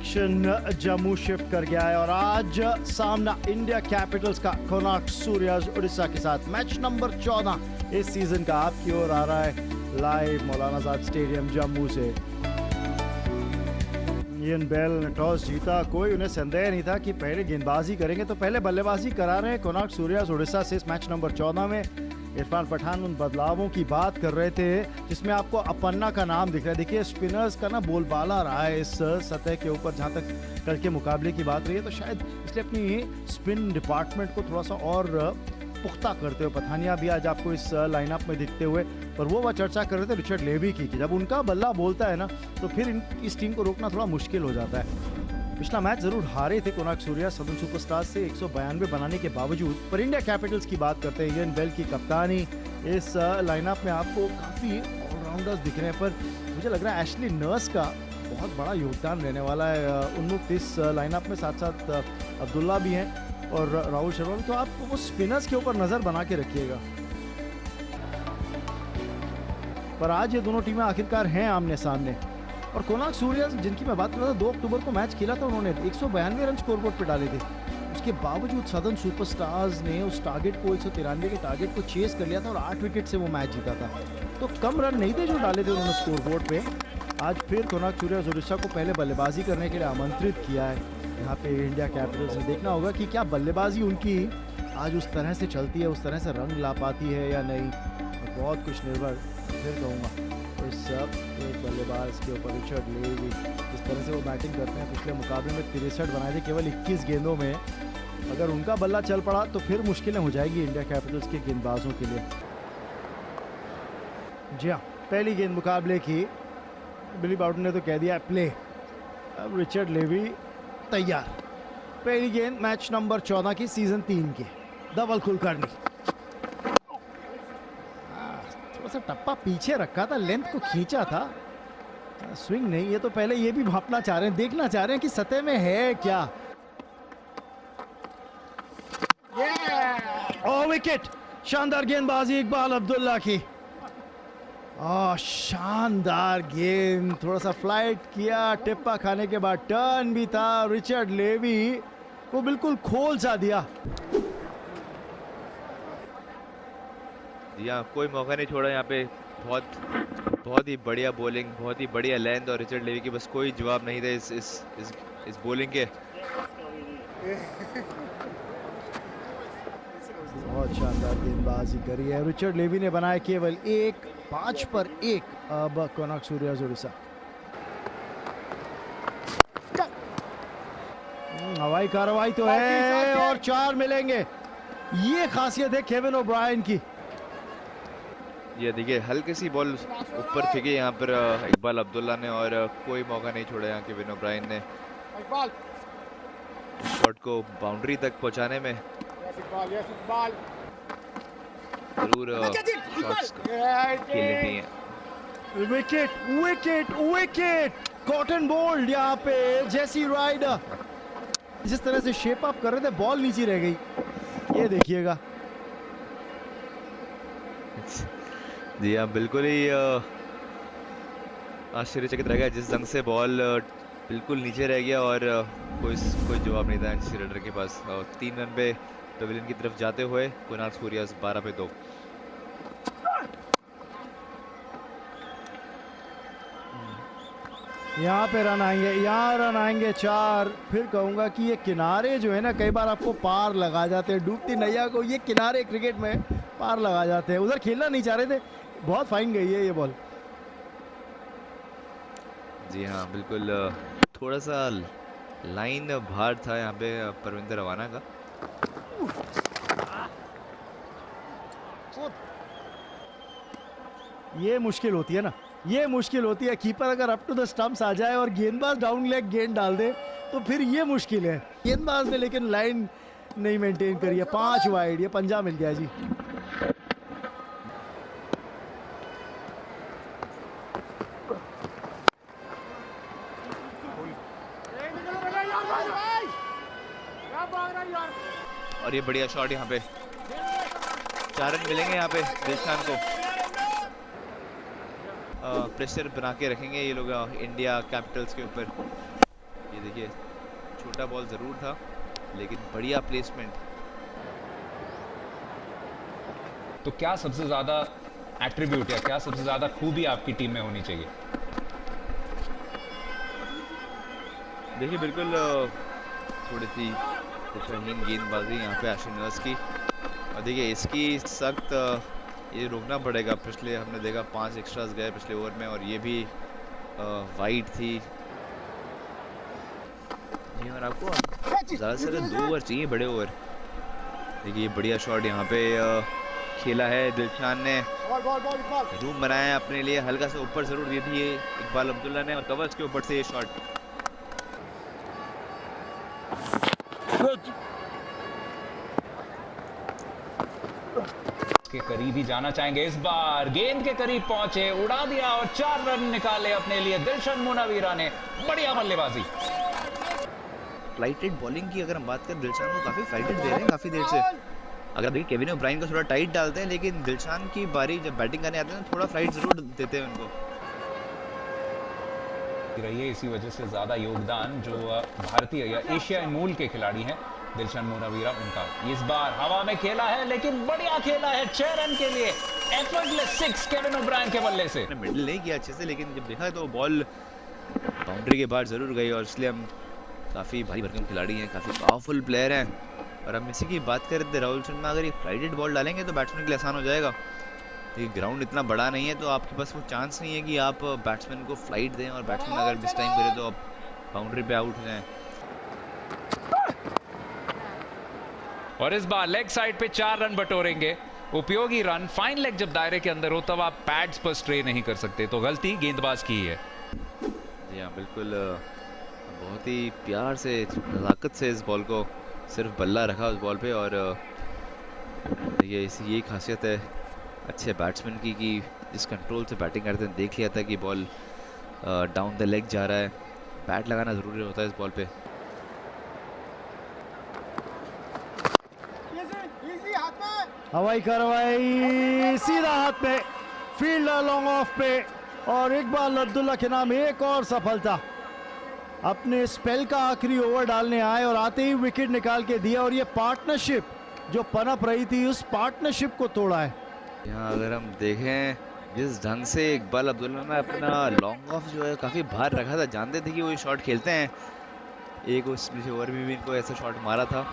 Action Jammu shift कर गया है और आज सामना इंडिया कैपिटल्स का कोणार्क सूर्याज उड़ीसा के साथ। मैच नंबर 14 इस सीजन का आपकी ओर आ रहा है लाइव मौलाना आजाद स्टेडियम जम्मू से। इयन बेल ने टॉस जीता, कोई उन्हें संदेह नहीं था कि पहले गेंदबाजी करेंगे, तो पहले बल्लेबाजी करा रहे हैं कोणार्क सूर्याज उड़ीसा से इस मैच नंबर 14 में। इरफान पठान उन बदलावों की बात कर रहे थे जिसमें आपको अपन्ना का नाम दिख रहा है। देखिए स्पिनर्स का ना बोलबाला रहा है इस सतह के ऊपर, जहाँ तक कल के मुकाबले की बात रही है, तो शायद इसलिए अपनी स्पिन डिपार्टमेंट को थोड़ा सा और पुख्ता करते हुए पठानिया भी आज आपको इस लाइनअप में दिखते हुए। पर वो चर्चा कर रहे थे रिचर्ड लेवी की कि जब उनका बल्ला बोलता है ना तो फिर इस टीम को रोकना थोड़ा मुश्किल हो जाता है। पिछला मैच जरूर हारे थे कोणार्क सूर्याज सदर्न सुपरस्टार्स से 192 बनाने के बावजूद, पर इंडिया कैपिटल्स की बात करते हैं। इयन बेल की कप्तानी इस लाइनअप में आपको काफी ऑलराउंडर्स दिख रहे हैं, पर मुझे लग रहा है एशली नर्स का बहुत बड़ा योगदान रहने वाला है उन्मुक्त इस लाइनअप में। साथ साथ अब्दुल्ला भी हैं और राहुल शर्मा, तो आप वो स्पिनर्स के ऊपर नजर बना के रखिएगा। पर आज ये दोनों टीमें आखिरकार हैं आमने सामने। और कोणार्क सूर्याज जिनकी मैं बात कर रहा था, 2 अक्टूबर को मैच खेला था उन्होंने, 192 रन स्कोरबोर्ड पे डाले थे। उसके बावजूद सदर्न सुपरस्टार्स ने उस टारगेट को 193 के टारगेट को चेस कर लिया था और 8 विकेट से वो मैच जीता था। तो कम रन नहीं थे जो डाले थे उन्होंने स्कोरबोर्ड पे। आज फिर कोणार्क सूर्याज उड़ीसा को पहले बल्लेबाजी करने के लिए आमंत्रित किया है यहाँ पे इंडिया कैपिटल्स ने। देखना होगा कि क्या बल्लेबाजी उनकी आज उस तरह से चलती है, उस तरह से रंग ला पाती है या नहीं। बहुत कुछ निर्भर फिर कहूँगा इस एक बल्लेबाज के ऊपर रिचर्ड लेवी, जिस तरह से वो बैटिंग करते हैं। पिछले मुकाबले में 63 बनाए थे केवल 21 गेंदों में। अगर उनका बल्ला चल पड़ा तो फिर मुश्किलें हो जाएगी इंडिया कैपिटल्स के गेंदबाजों के लिए। जी हाँ, पहली गेंद मुकाबले की बिली बाउटन ने तो कह दिया प्ले। अब रिचर्ड लेवी तैयार। पहली गेंद मैच नंबर 14 की सीजन 3 की। धवल कुलकर्णी थोड़ा सा टप्पा पीछे रखा था, लेंथ को खींचा था, स्विंग नहीं। ये तो पहले ये भी भापना चाह रहे हैं, देखना चाह रहे हैं कि सतह में है क्या। ओ विकेट, शानदार गेंदबाजी इकबाल अब्दुल्ला की। शानदार गेंद, थोड़ा सा फ्लाइट किया, टिप्पा खाने के बाद टर्न भी था। रिचर्ड लेवी को बिल्कुल खोल सा दिया। जी हाँ, कोई मौका नहीं छोड़ा यहाँ पे। बहुत ही बढ़िया बॉलिंग, बहुत ही बढ़िया लेंथ, और रिचर्ड लेवी के बस कोई जवाब नहीं था इस बॉलिंग के। बहुत शानदार गेंदबाजी करी है रिचर्ड लेवी ने, बनाया केवल 5 पर 1 अब कोणार्क सूर्याज उड़ीसा। हवाई कार्रवाई तो है और 4 मिलेंगे। ये खासियत है केविन ओब्रायन की। ये देखिए हल्की सी बॉल ऊपर फेंकी यहाँ पर इकबाल अब्दुल्ला ने, और कोई मौका नहीं छोड़ा यहाँ केविन ओब्रायन ने शॉट को बाउंड्री तक पहुंचाने में। जरूर शॉट्स खेलने चाहिए। Wicket wicket wicket, Cotton bowled यहाँ पे। जेसी राइडर जिस तरह से शेप अप कर रहे थे, बॉल नीचे रह गई। ये देखिएगा। जी हाँ, बिल्कुल ही आश्चर्यचकित रह गया जिस ढंग से बॉल बिल्कुल नीचे रह गया और कोई जवाब नहीं था जेसी राइडर के पास। 3 रन पे पवेलियन की तरफ जाते हुए कोणार्क सूर्याज 12 पे 2। यहाँ पे रन आएंगे, यहाँ रन आएंगे 4। फिर कहूंगा कि ये किनारे जो है ना, कई बार आपको पार लगा जाते हैं। डूबती नैया को ये किनारे क्रिकेट में पार लगा जाते हैं। उधर खेलना नहीं चाह रहे थे, बहुत फाइन गई है ये बॉल। जी हाँ, बिल्कुल थोड़ा सा लाइन बाहर था यहाँ पे परविंदर रवाना का। ये मुश्किल होती है ना, ये मुश्किल होती है। कीपर अगर अप टू द स्टंप्स आ जाए और गेंदबाज डाउन लेग गेंद डाल दे तो फिर ये मुश्किल है। गेंदबाज ने लेकिन लाइन नहीं मेंटेन करी है। 5 वाइड, ये पंजा मिल गया जी। और ये बढ़िया शॉट यहाँ पे, 4 रन मिलेंगे यहाँ पे दिलशान को। प्रेशर बना के रखेंगे ये लोग इंडिया कैपिटल्स के ऊपर। ये देखिए छोटा बॉल ज़रूर था लेकिन बढ़िया प्लेसमेंट। तो क्या सबसे ज्यादा एट्रीब्यूट या क्या सबसे ज्यादा खूबी आपकी टीम में होनी चाहिए? देखिए बिल्कुल थोड़ी सी दिशाहीन गेंदबाजी यहाँ पे एशेन की, और देखिए इसकी सख्त ये रोकना पड़ेगा। पिछले हमने देखा 5 एक्स्ट्रास गए पिछले ओवर में और ये भी वाइड थी जी। और आपको ज़्यादा से ज़्यादा 2 ओवर चाहिए, बड़े ओवर। देखिए बढ़िया शॉट यहाँ पे खेला है दिलशान ने, रूम बनाया है अपने लिए, हल्का सा ऊपर जरूर दी थी इकबाल अब्दुल्ला ने और कवर्स के ऊपर से ये शॉट। के करीब ही जाना चाहेंगे, इस बार गेंद के करीब पहुंचे, उड़ा दिया और 4 रन निकाले अपने लिए दिलशन मुनावीरा ने। बढ़िया बल्लेबाजी। फ्लाइटेड बॉलिंग की अगर हम बात करें, दिलशान को काफी फ्लाइटेड दे रहे हैं काफी देर से। अगर देखिए केविन ओब्रायन को थोड़ा टाइट डालते हैं, लेकिन दिलशान की बारी जब बैटिंग करने आते हैं थोड़ा फ्लाइट जरूर देते हैं उनको। रही है इसी वजह से ज्यादा योगदान जो भारतीय या एशियाई मूल के खिलाड़ी हैं दिलशन मुनावीरा उनका। इस बार हवा में खेला है लेकिन बढ़िया खेला है 6 रन के लिए, एफर्टलेस 6 केविन ओब्रायन के बल्ले से। मिडल नहीं किया अच्छे से, लेकिन जब देखा तो बॉल बाउंड्री के बाहर जरूर गई और इसलिए हम काफी भारी भरकम खिलाड़ी हैं, काफी पावरफुल प्लेयर हैं। और हम इसी की बात कर रहे थे राहुल शर्मा, अगर ये फ्लाइटेड बॉल डालेंगे तो बैट्समैन के लिए आसान हो जाएगा। ये ग्राउंड इतना बड़ा नहीं है तो आपके पास वो चांस नहीं है कि आप बैट्समैन को फ्लाइट दें और बैट्समैन अगर मिस टाइम करे तो आप बाउंड्री पे आउट हो जाएं। और इस बार लेग साइड पे 4 रन बटोरेंगे, उपयोगी रन। फाइन लेग जब दायरे के अंदर हो तब आप पैड्स पर स्ट्रे नहीं कर सकते, तो गलती गेंदबाज की ही है। जी हाँ बिल्कुल, बहुत ही प्यार से नज़ाकत से इस बॉल को सिर्फ बल्ला रखा उस बॉल पे। और ये इसी यही खासियत है अच्छे बैट्समैन की कि जिस कंट्रोल से बैटिंग करते हैं, देख लिया था कि बॉल डाउन द लेग जा रहा है, बैट लगाना ज़रूरी होता है इस बॉल पे। हवाई कार्रवाई सीधा हाथ में, फील्डर लॉन्ग ऑफ पे, और इकबाल अब्दुल्ला के नाम एक और सफलता। अपने स्पेल का आखिरी ओवर डालने आए और आते ही विकेट निकाल के दिया, और ये पार्टनरशिप जो पनप रही थी उस पार्टनरशिप को तोड़ा है। यहाँ अगर हम देखें जिस ढंग से इकबाल अब्दुल्ला ने अपना लॉन्ग ऑफ जो है काफ़ी बाहर रखा था, जानते थे कि वो शॉट खेलते हैं, एक उस पिछले ओवर में भी इनको ऐसा शॉट मारा था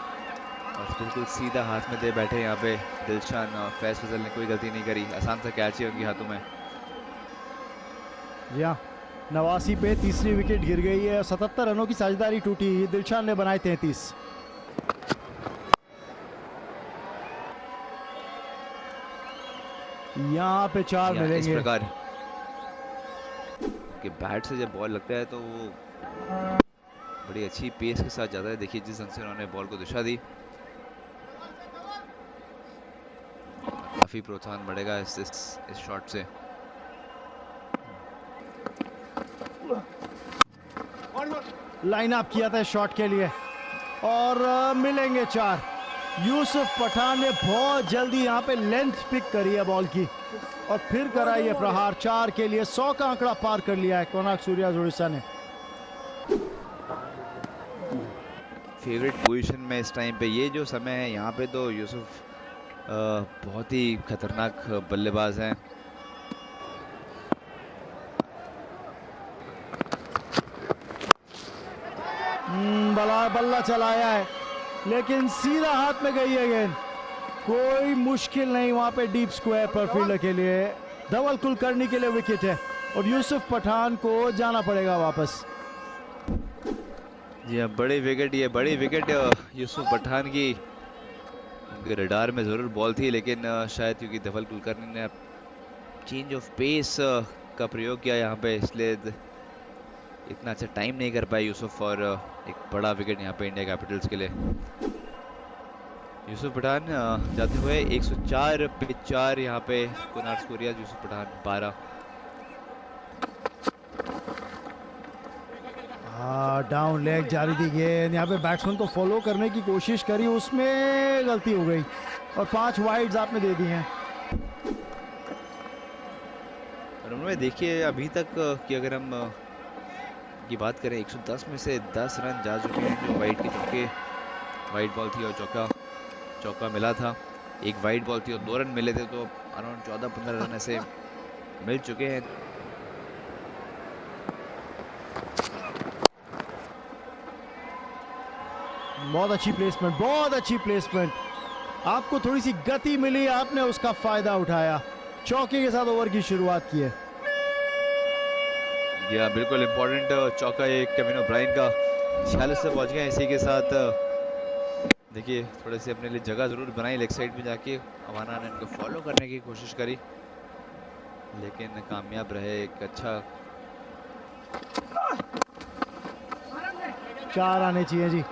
और बिल्कुल सीधा हाथ में दे बैठे यहाँ पे दिलशान। और फैज फजल ने कोई गलती नहीं करी, आसान सा कैच ही उनके हाथों में। जी हाँ, 89 पे तीसरी विकेट गिर गई है, 77 रनों की साझेदारी टूटी। दिलशान ने बनाए 33। यहाँ पे 4 मिलेंगे। इस प्रकार कि बैट से जब बॉल लगता है तो वो बड़ी अच्छी पेस के साथ जाता है। देखिए जिस ढंग से उन्होंने बॉल को दिशा दी, काफी प्रोत्साहन बढ़ेगा इस शॉट से। लाइन अप किया था शॉट के लिए और मिलेंगे 4। यूसुफ पठान ने बहुत जल्दी यहाँ पे लेंथ पिक करी है बॉल की और फिर करा ये प्रहार। 4 के लिए 100 का आंकड़ा पार कर लिया है कोनार्क सूर्याज उड़ीसा ने। फेवरेट पोजीशन में इस टाइम पे ये जो समय है यहाँ पे तो यूसुफ बहुत ही खतरनाक बल्लेबाज हैं। बल्ला चलाया है लेकिन सीधा हाथ में गई है गेंद। कोई मुश्किल नहीं वहां पे डीप स्क्वायर पर फील्डर के लिए। धवल कुलकर्णी के लिए विकेट है और यूसुफ पठान को जाना पड़ेगा वापस। जी हाँ, बड़ी विकेट, ये बड़ी विकेट यूसुफ पठान की। रडार में जरूर बॉल थी लेकिन शायद क्योंकि धवल कुलकर्णी ने चेंज ऑफ पेस का प्रयोग किया यहाँ पे, इसलिए इतना अच्छा टाइम नहीं कर पाए यूसुफ। और एक बड़ा विकेट यहाँ पे इंडिया कैपिटल्स के लिए। यूसुफ पठान जाते हुए 104 पे 4 यहाँ पे कोनार्क सूर्याज, यूसुफ पठान 12। डाउन लेग जारी थी गेंद। यहाँ पे बैट्समैन को फॉलो करने की कोशिश करी, उसमें गलती हो गई और 5 वाइड्स आपने दे दी हैं। और उन्होंने देखिए अभी तक कि अगर हम की बात करें 110 में से 10 रन जा चुके हैं जो वाइड के चौके, वाइड बॉल थी और चौका मिला था। एक वाइड बॉल थी और 2 रन मिले थे, तो अराउंड 14-15 रन ऐसे मिल चुके हैं। बहुत अच्छी प्लेसमेंट, बहुत अच्छी प्लेसमेंट। आपको थोड़ी सी गति मिली, आपने उसका फायदा उठाया, चौके के साथ ओवर की शुरुआत की है। या बिल्कुल इम्पोर्टेंट चौका ये केविन ओब्रायन का 46 से पहुंच गया। इसी के साथ देखिए थोड़े से अपने लिए जगह जरूर बनाई लेग साइड में जाके। अवाना ने इनको फॉलो करने की कोशिश करी लेकिन कामयाब रहे। एक अच्छा 4 आने चाहिए जी।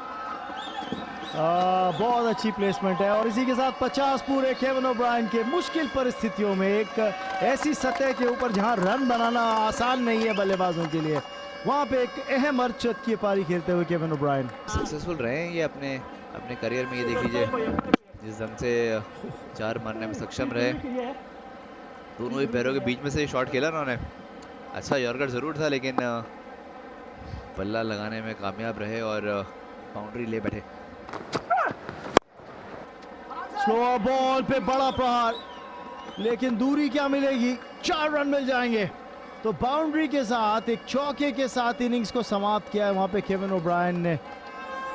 बहुत अच्छी प्लेसमेंट है और इसी के साथ 50 पूरे केविन ओब्रायन के। मुश्किल परिस्थितियों में एक ऐसी सतह के ऊपर जहां रन बनाना आसान नहीं है बल्लेबाजों के लिए, वहां पे एक अहम अर्धशतकीय की पारी खेलते हुए केविन ओब्रायन सक्सेसफुल रहे हैं ये अपने करियर में। ये देख लीजिए जिस ढंग से 4 मारने में सक्षम रहे, दोनों ही पैरों के बीच में से शॉट खेला उन्होंने। अच्छा यॉर्कर जरूर था लेकिन बल्ला लगाने में कामयाब रहे और बाउंड्री ले बैठे। स्लो बॉल पे बड़ा प्रहार, लेकिन दूरी क्या मिलेगी, 4 रन मिल जाएंगे। तो बाउंड्री के साथ एक चौके के साथ इनिंग्स को समाप्त किया है वहां पे केविन ओब्रायन ने,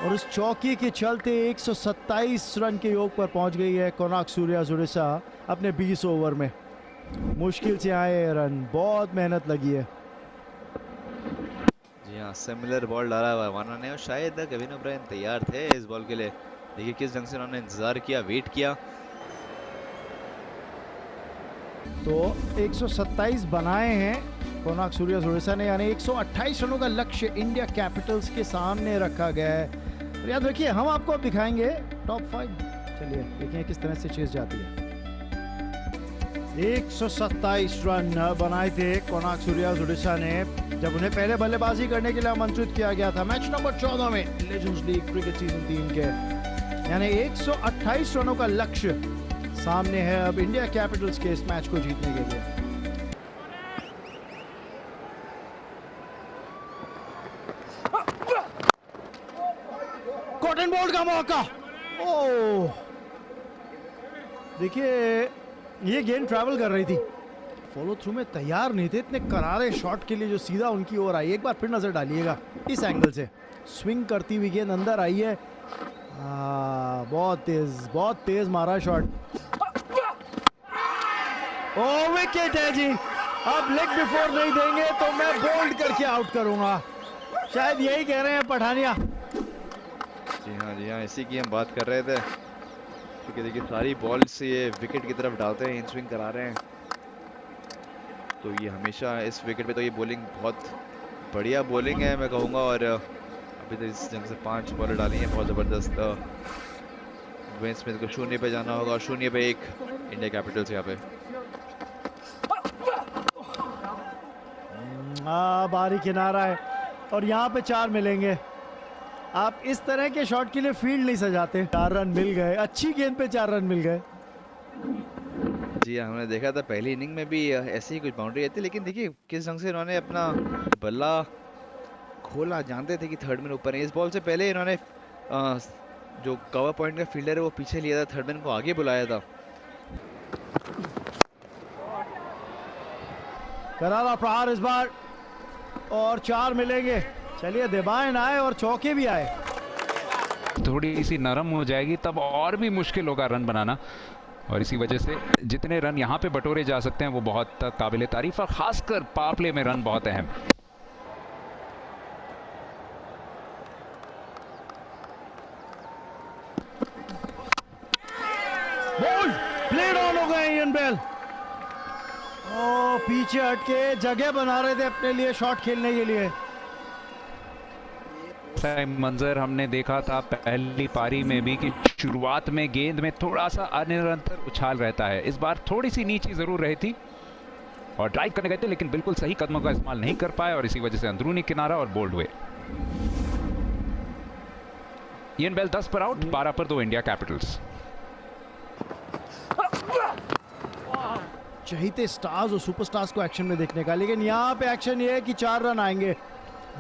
और इस चौके के चलते 127 रन के योग पर पहुंच गई है कोनार्क सूर्याजुडिसा अपने 20 ओवर में। मुश्किल से आए रन, बहुत मेहनत लगी है। जी हाँ, सिमिलर बॉल डाला हुआ वाना ने और शायद केविन ओब्रायन तैयार थे इस बॉल के लिए। देखिए किस ढंग से उन्होंने इंतजार किया, वेट किया। तो 127 बनाए हैं कोनार्क सूर्याजुडिसा ने, यानी 128 रनों का लक्ष्य इंडिया कैपिटल्स के सामने रखा गया है। और याद रखिए हम आपको अब दिखाएंगे टॉप 5। चलिए देखिए किस तरह से चेस जाती है। 127 रन बनाए थे कोनार्क सूर्याजुडिसा ने जब उन्हें पहले बल्लेबाजी करने के लिए आमंत्रित किया गया था मैच नंबर 14 में लेजेंड्स लीग क्रिकेट सीजन 3 के। यानी 128 रनों का लक्ष्य सामने है अब इंडिया कैपिटल्स के इस मैच को जीतने के लिए। कॉटन बोल्ट का मौका, ओह देखिए ये गेंद ट्रैवल कर रही थी, फॉलो थ्रू में तैयार नहीं थे इतने करारे शॉट के लिए जो सीधा उनकी ओर आई। एक बार फिर नजर डालिएगा इस एंगल से, स्विंग करती हुई गेंद अंदर आई है। बहुत तेज मारा शॉट। ओ विकेट है जी। अब लेग बिफोर नहीं देंगे तो मैं बोल्ड करके आउट करूंगा, शायद यही कह रहे हैं पठानिया। जी हाँ, इसी की हम बात कर रहे थे क्योंकि देखिए सारी बॉल्स ये विकेट की तरफ डालते हैं, इन स्विंग करा रहे हैं। तो ये हमेशा इस विकेट पे तो ये बॉलिंग बहुत बढ़िया बॉलिंग है मैं कहूँगा। और अभी तो इस जंग से 5 बॉल डाली हैं बहुत ज़बरदस्त। ड्वेन स्मिथ को 0 पे जाना होगा और 0 पे 1 इंडिया कैपिटल्स यहाँ पे। बारी किनारा है और यहाँ पे 4 मिलेंगे। आप इस तरह के शॉट के लिए फील्ड नहीं सजाते। 4 रन मिल गए, अच्छी गेंद पे 4 रन मिल गए। जी हाँ, हमने देखा था पहली इनिंग में भी ऐसी ही कुछ बाउंड्री आई थी, लेकिन देखिए किस ढंग से इन्होंने अपना बल्ला खोला। जानते थे कि थर्ड मैन ऊपर है। इस बॉल से पहले इन्होंने जो कवर पॉइंट का फील्डर है वो पीछे लिया था, थर्ड मैन को आगे बुलाया था। करारा प्रहार इस बार और 4 मिलेंगे। चलिए देबायन आए और चौके भी आए। थोड़ी सी नरम हो जाएगी तब और भी मुश्किल होगा रन बनाना, और इसी वजह से जितने रन यहाँ पे बटोरे जा सकते हैं वो बहुत काबिल तारीफ, और खासकर पावर प्ले में रन बहुत अहम। बोल्ड प्लेड ऑन हो गए इयन बेल। पीछे हटके जगह बना रहे थे अपने लिए शॉट खेलने के लिए। मंजर हमने देखा था पहली पारी में भी कि शुरुआत में गेंद में थोड़ा सा अनिरंतर उछाल रहता है। इस बार थोड़ी सी नीची जरूर रही थी और ड्राइव करने गए थे, लेकिन बिल्कुल सही कदमों का इस्तेमाल नहीं कर पाए और इसी वजह से अंदरूनी किनारा और बोल्ड हुए। इयन बेल 10 पर आउट, 12 पर 2 इंडिया कैपिटल्स। चाहिए स्टार्स और सुपरस्टार्स को एक्शन में देखने का, लेकिन यहाँ पे एक्शन ये है कि 4 रन आएंगे।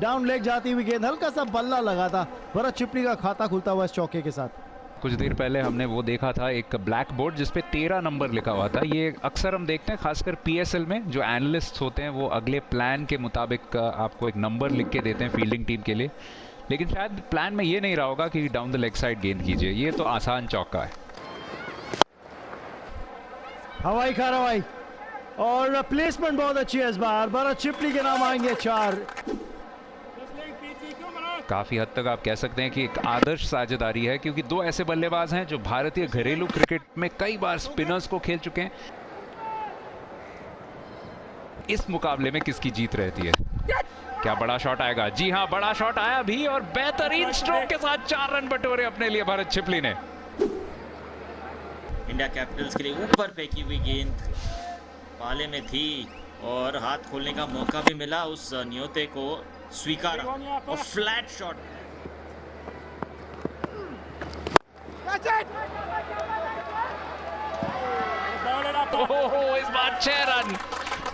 डाउन लेग जाती हुई गेंद, हल्का सा बल्ला लगा था। भरत चिपली का खाता खुलता हुआ इस चौके के साथ। कुछ देर पहले हमने वो देखा था एक ब्लैक बोर्ड जिस पे 13 नंबर लिखा हुआ था। ये अक्सर हम देखते हैं खासकर पीएसएल में, जो एनालिस्ट होते हैं वो अगले प्लान के मुताबिक आपको एक नंबर लिख के देते हैं फील्डिंग टीम के लिए, लेकिन शायद प्लान में ये नहीं रहा होगा कि डाउन द लेग साइड गेंद कीजिए। ये तो आसान चौका है। हवाई कार्रवाई और प्लेसमेंट बहुत अच्छी है इस बार। भरत चिपली के नाम आएंगे 4। काफी हद तक आप कह सकते हैं कि एक आदर्श साझेदारी है, क्योंकि दो ऐसे बल्लेबाज हैं जो भारतीय घरेलू क्रिकेट में कई बार स्पिनर्स को खेल चुके हैं। इस मुकाबले में किसकी जीत रहती है? क्या बड़ा शॉट आएगा? जी हां, बड़ा शॉट आया भी और बेहतरीन स्ट्रोक के साथ 4 रन बटोरे अपने लिए भरत चिपली ने। इंडिया कैपिटल्स के लिए ऊपर फेंकी हुई गेंद पाले में थी और हाथ खोलने का मौका भी मिला, उस न्योते को स्वीकारा और फ्लैट शॉट। ओहो, इस बार 6 रन।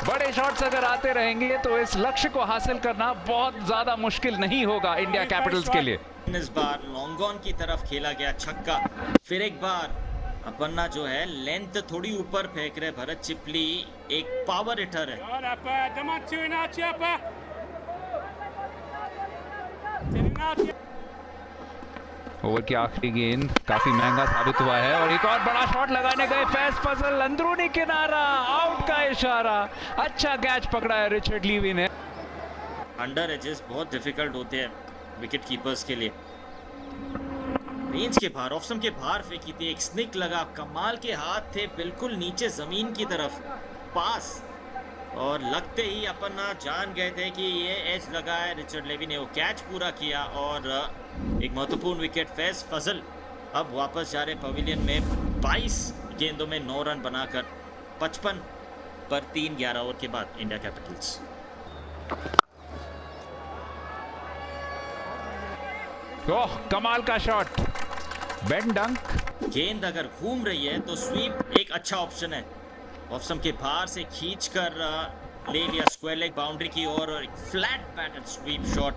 बड़े शॉट्स अगर आते रहेंगे तो इस लक्ष्य को हासिल करना बहुत ज्यादा मुश्किल नहीं होगा इंडिया कैपिटल्स के लिए। इस बार लॉन्ग ऑन की तरफ खेला गया छक्का। फिर एक बार अपन्ना जो है लेंथ थोड़ी ऊपर फेंक रहे भरत चिपली, एक पावर हिटर है। ओवर की आखिरी गेंद काफी महंगा साबित हुआ है और एक और बड़ा शॉट लगाने गए फैज फजल, अंदरूनी किनारा, आउट का इशारा। अच्छा कैच पकड़ा है रिचर्ड लीवी ने। अंडर एजेस बहुत डिफिकल्ट होते हैं विकेट कीपर्स के लिए। रेंज के बाहर, ऑफ स्टंप के बाहर फेंकी थी, एक स्निक लगा, कमाल के हाथ थे, बिल्कुल नीचे जमीन की तरफ पास, और लगते ही अपना जान गए थे कि ये एज लगा है। रिचर्ड लेवी ने वो कैच पूरा किया और एक महत्वपूर्ण विकेट। फैज फजल अब वापस जा रहे पवेलियन में 22 गेंदों में 9 रन बनाकर 55 पर 3 11 ओवर के बाद इंडिया कैपिटल्स। ओह, कमाल का शॉट, बेन डंक। गेंद अगर घूम रही है तो स्वीप एक अच्छा ऑप्शन है। ऑफ स्टंप के बाहर से खींचकर ले लिया स्क्वायर लेग बाउंड्री की ओर और एक फ्लैट बैटेड स्वीप शॉट।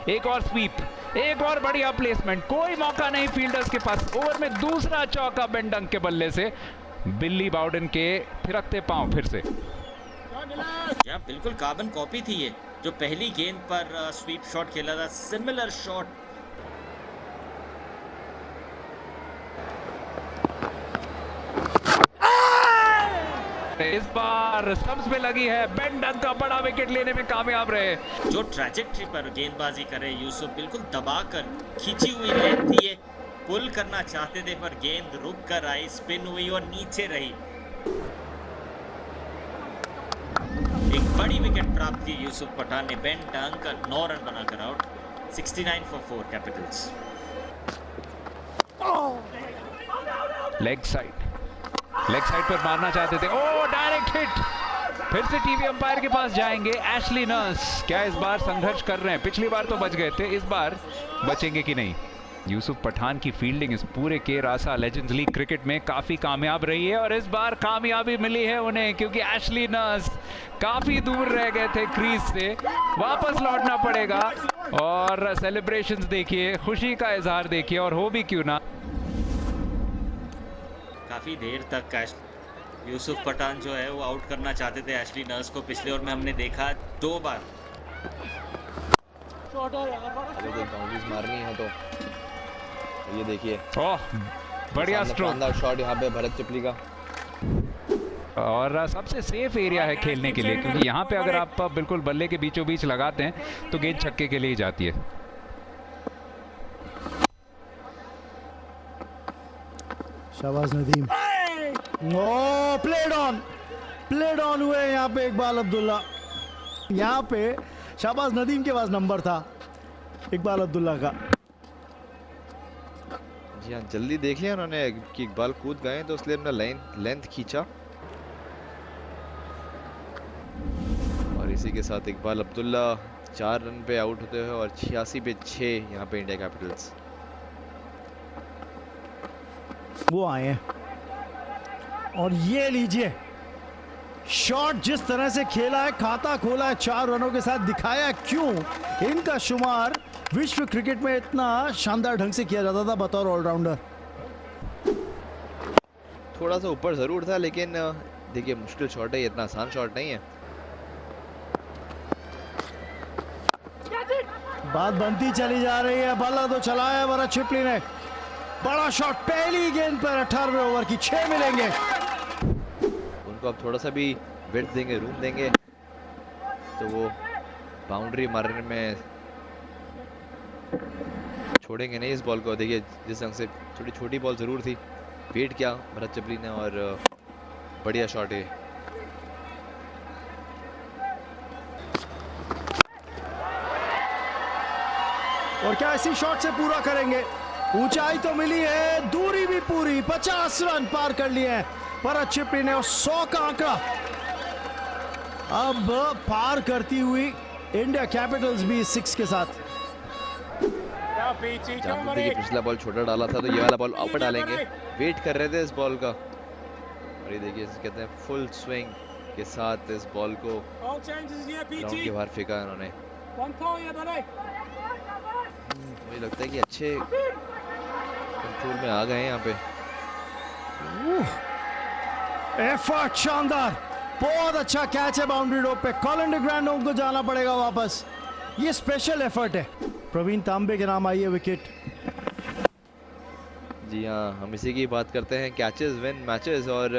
एक और स्वीप, एक और बढ़िया प्लेसमेंट, कोई मौका नहीं फील्डर्स के पास। ओवर में दूसरा चौका बेन डंक के बल्ले से, बिल्ली बाउडन के थिरकते पांव फिर से। या बिल्कुल कार्बन कॉपी थी ये, जो पहली गेंद पर स्वीप शॉट खेला था, सिमिलर शॉट। इस बार स्टंप्स पे लगी है, बेन डंक का बड़ा विकेट लेने में कामयाब रहे। जो ट्रैजेक्टरी पर गेंदबाजी करे यूसुफ, बिल्कुल दबाकर खींची हुई गेंद थी ये, पुल करना चाहते थे पर गेंद रुक कर आई, स्पिन हुई और नीचे रही। एक बड़ी विकेट प्राप्त की यूसुफ पठान ने, बेन डंक 9 रन बनाकर out. 69 for 4 Capitals. Leg side पर मारना चाहते थे, ओ डायरेक्ट हिट। फिर से टीवी अंपायर के पास जाएंगे एशली नर्स। क्या इस बार संघर्ष कर रहे हैं? पिछली बार तो बच गए थे, इस बार बचेंगे कि नहीं? यूसुफ पठान की फील्डिंग इस पूरे के रासा लेजेंड्स लीग क्रिकेट में काफी कामयाब रही है और इस बार कामयाबी मिली है उन्हें, क्योंकि एशली नर्स काफी दूर रह गए थे क्रीज से, वापस लौटना पड़ेगा। और सेलिब्रेशंस देखिए, खुशी का इजहार देखिए, और हो भी क्यों ना। काफी देर तक यूसुफ पठान जो है वो आउट करना चाहते थे एशली नर्स को। पिछले ओवर में हमने देखा 2 बार। अगर बाउंड्रीज मारनी है तो ये देखिए, ओह बढ़िया स्ट्रोक, शॉट यहाँ पे भरत चिपली का। और सबसे सेफ एरिया है खेलने के लिए, क्योंकि यहाँ पे अगर आप बिल्कुल बल्ले के बीचों बीच लगाते हैं तो गेंद छक्के के लिए ही जाती है। शाहबाज नदीम, ओ प्लेड ऑन हुए यहाँ पे इकबाल अब्दुल्ला। यहाँ पे शाहबाज नदीम के पास नंबर था इकबाल अब्दुल्ला का। जी हाँ, जल्दी देख लिया उन्होंने कि इकबाल कूद गए तो इसलिए अपना लेंथ खींचा और इसी के साथ इकबाल अब्दुल्ला 4 रन पे आउट होते हुए और 86 पे 6 यहाँ पे इंडिया कैपिटल्स। वो आए हैं और ये लीजिए शॉट जिस तरह से खेला है, खाता खोला है 4 रनों के साथ, दिखाया क्यों इनका शुमार विश्व क्रिकेट में इतना शानदार ढंग से किया जाता था बतौर ऑलराउंडर। थोड़ा सा ऊपर जरूर था, लेकिन देखिए मुश्किल शॉट है, ये इतना आसान शॉट नहीं है। बात बनती चली जा रही है, बल्ला तो चलाया भरत चिपली ने, बड़ा शॉट पहली गेंद पर 18वें ओवर की 6 मिलेंगे। उनको अब थोड़ा सा भी विड्थ देंगे, रूम देंगे, तो वो बाउंड्री मारने में छोड़ेंगे नहीं इस बॉल को। देखिए जिस ढंग से थोड़ी छोटी बॉल जरूर थी, वेट किया भरत चिपली ने और बढ़िया शॉट है। और क्या इसी शॉट से पूरा करेंगे? ऊंचाई तो मिली है, दूरी भी पूरी, 50 रन पार कर लिए हैं भरत चिपली ने और 100 का आंकड़ा अब पार करती हुई इंडिया कैपिटल्स भी 6 के साथ। देखिए पिछला बॉल छोटा डाला था, तो ये वाला बॉल ऊपर डालेंगे, वेट कर रहे थे इस बॉल का। और ये देखिए कहते हैं फुल स्विंग के साथ इस बॉल को ग्राउंड के बाहर फेंका इन्होंने। मुझे लगता है कि अच्छे कंट्रोल में आ गए हैं यहाँ पे। एफर्ट शानदार, बहुत अच्छा कैच है बाउंड्री रोप पे। कॉलिन डिग्रैंड को जाना पड़ेगा वापस, ये स्पेशल एफर्ट है। प्रवीण तांबे के नाम आई है विकेट। जी हाँ, हम इसी की बात करते हैं, कैचेस विन मैचेस। और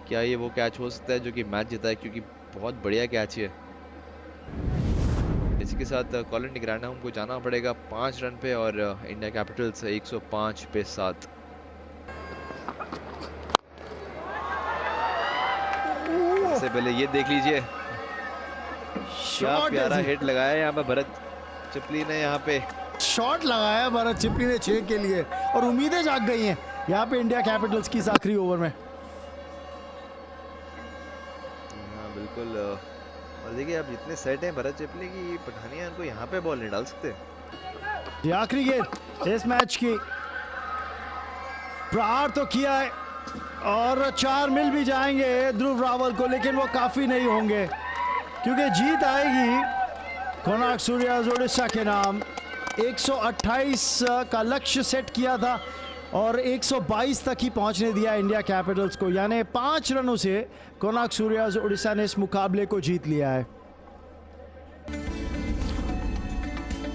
क्या ये वो कैच हो सकता है जो कि मैच जीता है, क्योंकि बहुत बढ़िया कैच है। इसी के साथ कॉलिन डिग्रैंड को जाना पड़ेगा 5 रन पे और इंडिया कैपिटल्स 105 पे 7। सबसे पहले ये देख लीजिए क्या प्यारा हिट लगाया यहाँ पे भरत चिपली ने। यहाँ पे शॉट लगाया भरत चिपली ने 6 के लिए और उम्मीदें जाग गई हैं यहाँ पे इंडिया कैपिटल्स की इस आखिरी ओवर में। हाँ बिल्कुल। और देखिए अब जितने सेट हैं भरत चिपली की, पठानिया उनको यहाँ पे बॉल नहीं डाल सकते। ये आखिरी गेंद इस मैच की, प्रहार तो किया है और 4 मिल भी जाएंगे ध्रुव रावल को, लेकिन वो काफी नहीं होंगे क्योंकि जीत आएगी कोणार्क सूर्याज उड़ीसा के नाम। 128 का लक्ष्य सेट किया था और 122 तक ही पहुंचने दिया इंडिया कैपिटल्स को, यानी 5 रनों से कोणार्क सूर्याज उड़ीसा ने इस मुकाबले को जीत लिया है।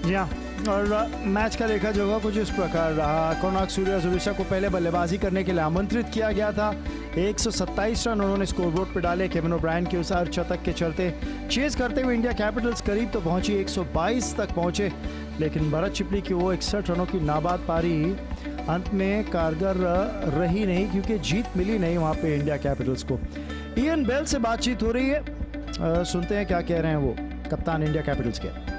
जी हाँ, और मैच का लेखा जोखा कुछ इस प्रकार रहा। कोणार्क सूर्याज उड़ीसा को पहले बल्लेबाजी करने के लिए आमंत्रित किया गया था। 127 रन उन्होंने स्कोरबोर्ड पर डाले केविन ओब्रायन के उस अर्धशतक के चलते। चेज करते हुए इंडिया कैपिटल्स करीब तो पहुंची, 122 तक पहुंचे, लेकिन भरत चिपली की वो 61 रनों की नाबाद पारी अंत में कारगर रही नहीं क्योंकि जीत मिली नहीं वहाँ पे इंडिया कैपिटल्स को। इयन बेल से बातचीत हो रही है, सुनते हैं क्या कह रहे हैं वो कप्तान इंडिया कैपिटल्स के।